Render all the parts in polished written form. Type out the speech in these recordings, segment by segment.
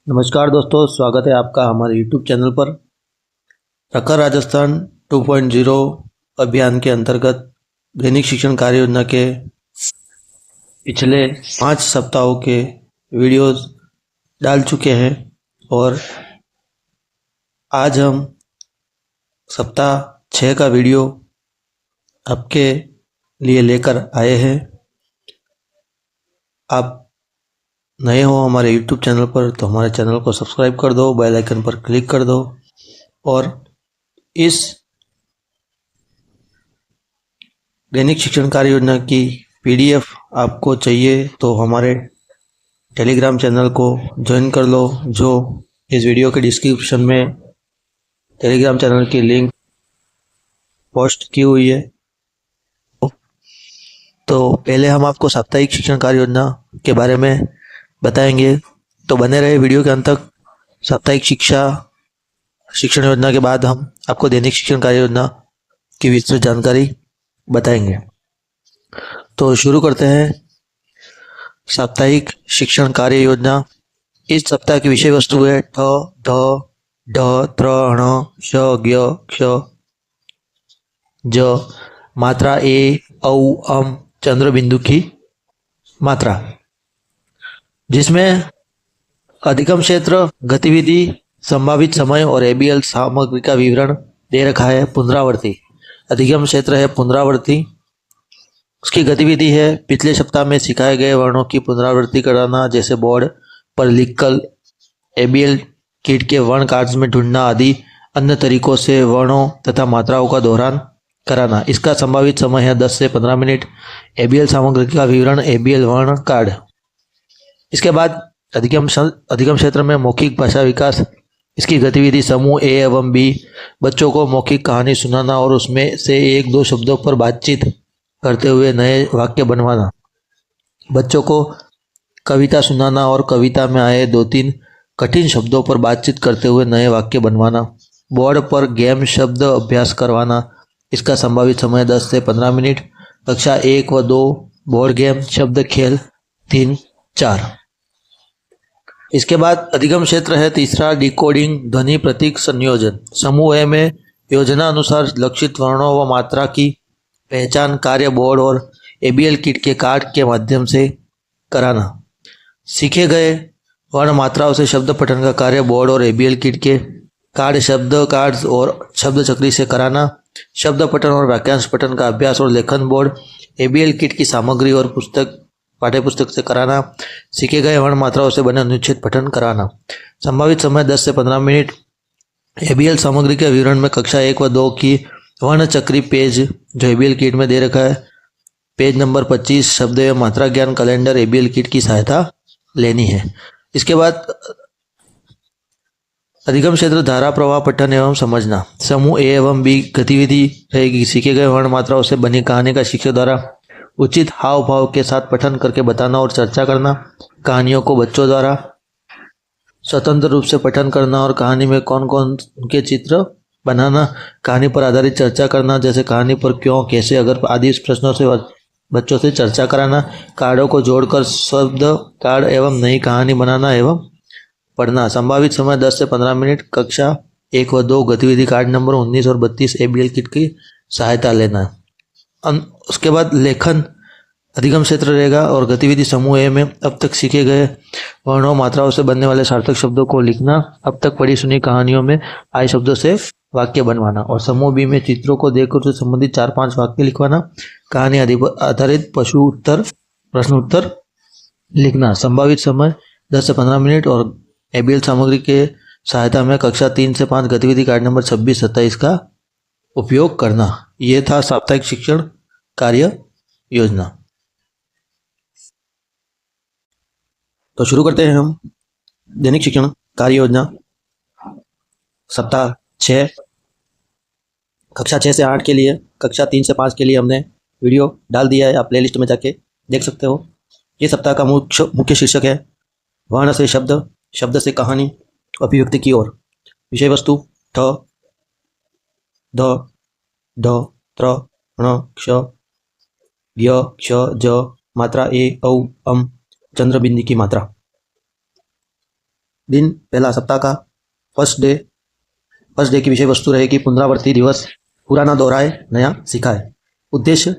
नमस्कार दोस्तों, स्वागत है आपका हमारे YouTube चैनल पर। प्रखर राजस्थान 2.0 अभियान के अंतर्गत दैनिक शिक्षण कार्य योजना के पिछले 5 सप्ताहों के वीडियोस डाल चुके हैं और आज हम सप्ताह 6 का वीडियो आपके लिए लेकर आए हैं। आप नए हो हमारे YouTube चैनल पर तो हमारे चैनल को सब्सक्राइब कर दो, बेल आइकन पर क्लिक कर दो और इस दैनिक शिक्षण कार्य योजना की PDF आपको चाहिए तो हमारे टेलीग्राम चैनल को ज्वाइन कर लो, जो इस वीडियो के डिस्क्रिप्शन में टेलीग्राम चैनल की लिंक पोस्ट की हुई है। तो पहले हम आपको साप्ताहिक शिक्षण कार्य योजना के बारे में बताएंगे, तो बने रहे वीडियो के अंत तक। साप्ताहिक शिक्षण योजना के बाद हम आपको दैनिक शिक्षण कार्य योजना की विस्तृत जानकारी बताएंगे। तो शुरू करते हैं साप्ताहिक शिक्षण कार्य योजना। इस सप्ताह की विषय वस्तु है ठ ध ढ त्र ण श ज्ञ क्ष ज मात्रा ए औ अम चंद्र बिंदु की मात्रा, जिसमें अधिगम क्षेत्र, गतिविधि, संभावित समय और एबीएल सामग्री का विवरण दे रखा है। पुनरावृत्ति अधिगम क्षेत्र है पुनरावृत्ति, उसकी गतिविधि है पिछले सप्ताह में सिखाए गए वर्णों की पुनरावृत्ति कराना, जैसे बोर्ड पर लिखकर एबीएल किट के वर्ण कार्ड्स में ढूंढना आदि अन्य तरीकों से वर्णों तथा मात्राओं का दोहरान कराना। इसका संभावित समय है 10 से 15 मिनट। एबीएल सामग्री का विवरण, एबीएल वर्ण कार्ड। इसके बाद अधिगम क्षेत्र में मौखिक भाषा विकास, इसकी गतिविधि समूह ए एवं बी, बच्चों को मौखिक कहानी सुनाना और उसमें से 1-2 शब्दों पर बातचीत करते हुए नए वाक्य बनवाना। बच्चों को कविता सुनाना और कविता में आए 2-3 कठिन शब्दों पर बातचीत करते हुए नए वाक्य बनवाना। बोर्ड पर गेम शब्द अभ्यास करवाना, इसका संभावित समय 10 से 15 मिनट। कक्षा 1 व 2 बोर्ड गेम, शब्द खेल 3-4। इसके बाद अधिगम क्षेत्र है तीसरा, डिकोडिंग, ध्वनि प्रतीक संयोजन। समूह ए में योजना अनुसार लक्षित वर्णों व मात्रा की पहचान कार्य बोर्ड और एबीएल किट के कार्ड के माध्यम से कराना। सीखे गए वर्ण मात्राओं से शब्द पठन का कार्य बोर्ड और एबीएल किट के कार्ड, शब्द कार्ड्स और शब्द चक्री से कराना। शब्द पठन और वाक्यांश पठन का अभ्यास और लेखन बोर्ड, एबीएल किट की सामग्री और पाठ्य पुस्तक से कराना। सीखे गए वर्ण मात्राओं से बने अनुच्छेद पठन कराना। संभावित समय 10 से 15 मिनट। एबीएल सामग्री के विवरण में कक्षा 1 व 2 की वर्ण चक्री पेज जो एबीएल किट में दे रखा है, पेज नंबर 25, शब्द एवं मात्रा ज्ञान कैलेंडर एबीएल किट की सहायता लेनी है। इसके बाद अधिगम क्षेत्र धारा प्रवाह पठन एवं समझना। समूह ए एवं बी गतिविधि रहेगी। सीखे गए वर्ण मात्राओं से बनी कहानी का शिक्षक द्वारा उचित हाव भाव के साथ पठन करके बताना और चर्चा करना। कहानियों को बच्चों द्वारा स्वतंत्र रूप से पठन करना और कहानी में कौन कौन के चित्र बनाना। कहानी पर आधारित चर्चा करना, जैसे कहानी पर क्यों, कैसे, अगर आदि प्रश्नों से बच्चों से चर्चा कराना। कार्डों को जोड़कर शब्द कार्ड एवं नई कहानी बनाना एवं पढ़ना। संभावित समय 10 से 15 मिनट। कक्षा 1 व 2 गतिविधि कार्ड नंबर 19 और 32 एबीएल किट की सहायता लेना। उसके बाद लेखन अधिगम क्षेत्र रहेगा और गतिविधि समूह ए में अब तक सीखे गए वर्णों मात्राओं से बनने वाले सार्थक शब्दों को लिखना। अब तक पढ़ी सुनी कहानियों में आए शब्दों से वाक्य बनवाना। और समूह बी में चित्रों को देखकर उससे संबंधित 4-5 वाक्य लिखवाना। कहानी आधारित पशु उत्तर, प्रश्न उत्तर लिखना। संभावित समय 10 से 15 मिनट और एबीएल सामग्री के सहायता में कक्षा 3 से 5 गतिविधि कार्ड नंबर 26-27 का उपयोग करना। ये था साप्ताहिक शिक्षण कार्य योजना। तो शुरू करते हैं हम दैनिक शिक्षण कार्य योजना सप्ताह 6। कक्षा 6 से 8 के लिए, कक्षा 3 से 5 के लिए हमने वीडियो डाल दिया है, आप प्लेलिस्ट में जाके देख सकते हो। ये सप्ताह का मुख्य शीर्षक है वर्ण से शब्द, शब्द से कहानी, अभिव्यक्ति की ओर। विषय वस्तु ठ ध ढ त्र ण क्ष ज्ञ क्ष ज मात्रा ए औ अम चंद्र बिंदु की मात्रा। दिन पहला सप्ताह का फर्स्ट डे की विषय वस्तु रहेगी पुनरावर्ती दिवस, पुराना दोहराए नया सिखाए। उद्देश्य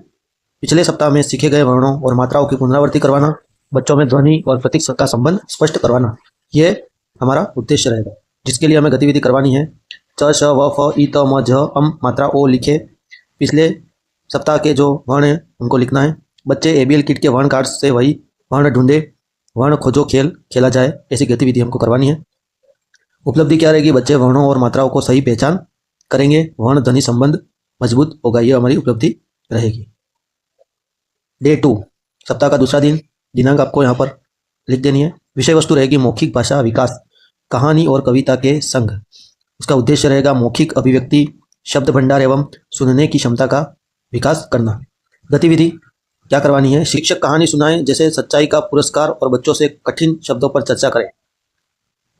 पिछले सप्ताह में सीखे गए वर्णों और मात्राओं की पुनरावृत्ति करवाना, बच्चों में ध्वनि और प्रतीक का संबंध स्पष्ट करवाना, यह हमारा उद्देश्य रहेगा। जिसके लिए हमें गतिविधि करवानी है च श व फ ई त म झ अम मात्रा ओ लिखे। पिछले सप्ताह के जो वर्ण हैं उनको लिखना है। बच्चे एबीएल किट के वर्ण कार्ड से वही वर्ण ढूंढे, वर्ण खोजो खेल खेला जाए, ऐसी गतिविधि हमको करवानी है। उपलब्धि क्या रहेगी? बच्चे वर्णों और मात्राओं को सही पहचान करेंगे, वर्ण ध्वनि संबंध मजबूत होगा, यह हमारी उपलब्धि रहेगी। डे 2 सप्ताह का दूसरा दिन, दिनांक आपको यहाँ पर लिख देनी है। विषय वस्तु रहेगी मौखिक भाषा विकास, कहानी और कविता के संग। उसका उद्देश्य रहेगा मौखिक अभिव्यक्ति, शब्द भंडार एवं सुनने की क्षमता का विकास करना। गतिविधि क्या करवानी है? शिक्षक कहानी सुनाए जैसे सच्चाई का पुरस्कार और बच्चों से कठिन शब्दों पर चर्चा करें।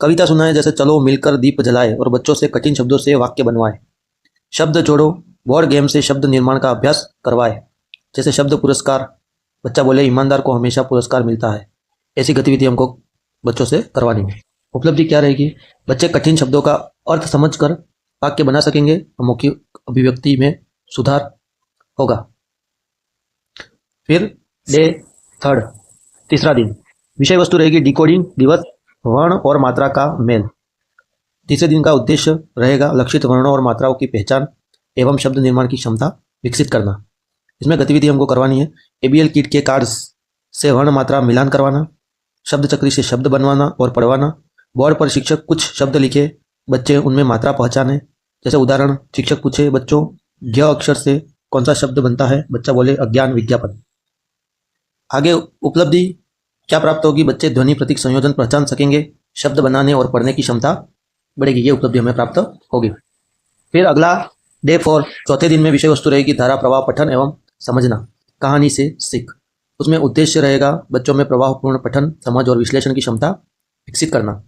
कविता सुनाए जैसे चलो मिलकर दीप जलाए और बच्चों से कठिन शब्दों से वाक्य बनवाए। शब्द जोड़ो बोर्ड गेम से शब्द निर्माण का अभ्यास करवाए, जैसे शब्द पुरस्कार, बच्चा बोले ईमानदार को हमेशा पुरस्कार मिलता है। ऐसी गतिविधि हमको बच्चों से करवानी है। उपलब्धि क्या रहेगी? बच्चे कठिन शब्दों का अर्थ समझकर वाक्य बना सकेंगे और मौखिक अभिव्यक्ति में सुधार होगा। फिर डे 3 तीसरा दिन, विषय वस्तु रहेगी डिकोडिंग दिवस, वर्ण और मात्रा का मेल। तीसरे दिन का उद्देश्य रहेगा लक्षित वर्णों और मात्राओं की पहचान एवं शब्द निर्माण की क्षमता विकसित करना। इसमें गतिविधि हमको करवानी है एबीएल किट के कार्ड्स से वर्ण मात्रा मिलान करवाना, शब्द चक्री से शब्द बनवाना और पढ़वाना। बोर्ड पर शिक्षक कुछ शब्द लिखे, बच्चे उनमें मात्रा पहचाने। जैसे उदाहरण, शिक्षक पूछे बच्चों ज्ञ अक्षर से कौन सा शब्द बनता है? बच्चा बोले अज्ञान विज्ञापन। आगे उपलब्धि क्या प्राप्त होगी? बच्चे ध्वनि प्रतीक संयोजन पहचान सकेंगे, शब्द बनाने और पढ़ने की क्षमता बढ़ेगी, ये उपलब्धि हमें प्राप्त होगी। फिर अगला डे 4 चौथे दिन में विषय वस्तु रहेगी धारा प्रवाह पठन एवं समझना, कहानी से सीख। उसमें उद्देश्य रहेगा बच्चों में प्रवाहपूर्ण पठन, समझ और विश्लेषण की क्षमता विकसित करना।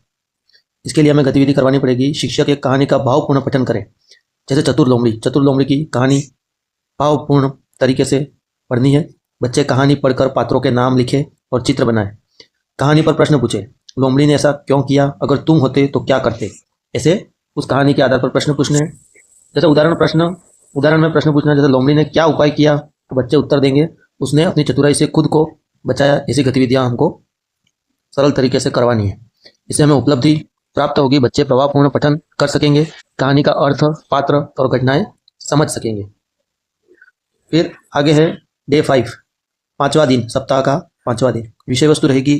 इसके लिए हमें गतिविधि करवानी पड़ेगी। शिक्षक एक कहानी का भावपूर्ण पठन करें, जैसे चतुर लोमड़ी की कहानी भावपूर्ण तरीके से पढ़नी है। बच्चे कहानी पढ़कर पात्रों के नाम लिखे और चित्र बनाए। कहानी पर प्रश्न पूछे, लोमड़ी ने ऐसा क्यों किया? अगर तुम होते तो क्या करते? ऐसे उस कहानी के आधार पर प्रश्न पूछने हैं। जैसे उदाहरण में प्रश्न पूछना, जैसे लोमड़ी ने क्या उपाय किया? तो बच्चे उत्तर देंगे उसने अपनी चतुराई से खुद को बचाया। ऐसी गतिविधियां हमको सरल तरीके से करवानी है। इससे हमें उपलब्धि प्राप्त होगी, बच्चे प्रभावपूर्ण पठन कर सकेंगे, कहानी का अर्थ, पात्र और घटनाएं समझ सकेंगे। फिर आगे है डे 5 पांचवा दिन, सप्ताह का 5वां दिन। विषय वस्तु रहेगी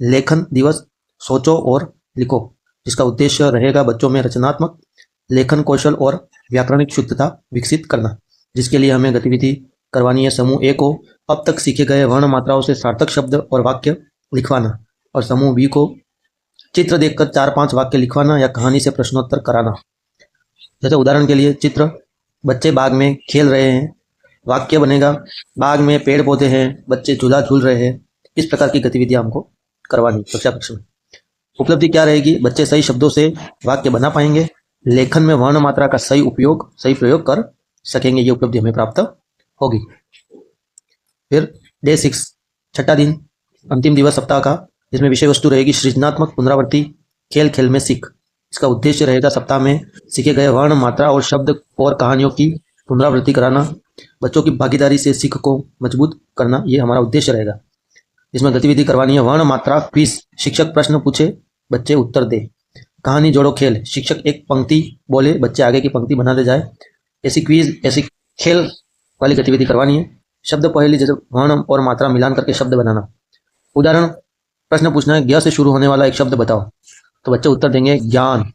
लेखन दिवस, सोचो और लिखो, जिसका उद्देश्य रहेगा बच्चों में रचनात्मक लेखन कौशल और व्याकरणिक शुद्धता विकसित करना। जिसके लिए हमें गतिविधि करवानी है समूह ए को अब तक सीखे गए वर्ण मात्राओं से सार्थक शब्द और वाक्य लिखवाना, और समूह बी को चित्र देखकर 4-5 वाक्य लिखवाना या कहानी से प्रश्नोत्तर कराना। जैसे उदाहरण के लिए चित्र, बच्चे बाग में खेल रहे हैं, वाक्य बनेगा बाग में पेड़ पौधे हैं, बच्चे झूला झूल रहे हैं। इस प्रकार की गतिविधियां हमको करवानी कक्षा कक्षा में। उपलब्धि क्या रहेगी? बच्चे सही शब्दों से वाक्य बना पाएंगे, लेखन में वर्ण मात्रा का सही प्रयोग कर सकेंगे, ये उपलब्धि हमें प्राप्त होगी। फिर डे 6 छठा दिन, अंतिम दिवस सप्ताह का, जिसमें विषय वस्तु रहेगी सृजनात्मक पुनरावृत्ति, खेल खेल में सीख। इसका उद्देश्य रहेगा सप्ताह में सीखे गए वर्ण मात्रा और शब्द और कहानियों की पुनरावृत्ति कराना, बच्चों की भागीदारी से सीख को मजबूत करना, ये हमारा उद्देश्य रहेगा। इसमें गतिविधि करवानी है वर्ण मात्रा क्विज, शिक्षक प्रश्न पूछे, बच्चे उत्तर दे। कहानी जोड़ो खेल, शिक्षक एक पंक्ति बोले, बच्चे आगे की पंक्ति बनाते जाए। ऐसी क्विज, ऐसी खेल वाली गतिविधि करवानी है। शब्द पहेली, जैसे वर्ण और मात्रा मिलान करके शब्द बनाना। उदाहरण, प्रश्न पूछना है ज्ञ से शुरू होने वाला एक शब्द बताओ, तो बच्चे उत्तर देंगे ज्ञान।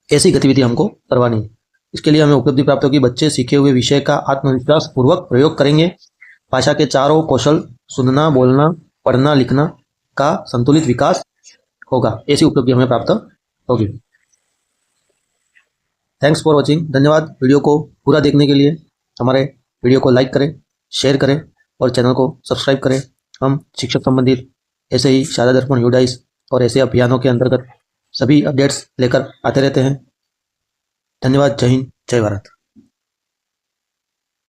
ऐसी गतिविधि हमको करवानी है। इसके लिए हमें उपलब्धि प्राप्त होगी, बच्चे सीखे हुए विषय का आत्मविश्वास पूर्वक प्रयोग करेंगे, भाषा के चारों कौशल सुनना, बोलना, पढ़ना, लिखना का संतुलित विकास होगा। ऐसी उपलब्धि हमें प्राप्त होगी। Thanks for watching. धन्यवाद वीडियो को पूरा देखने के लिए। हमारे वीडियो को लाइक करें, शेयर करें और चैनल को सब्सक्राइब करें। हम शिक्षक संबंधित ऐसे ही शारदा दर्पण यूडाइस और ऐसे अभियानों के अंतर्गत सभी अपडेट्स लेकर आते रहते हैं। धन्यवाद। जय हिंद, जय भारत।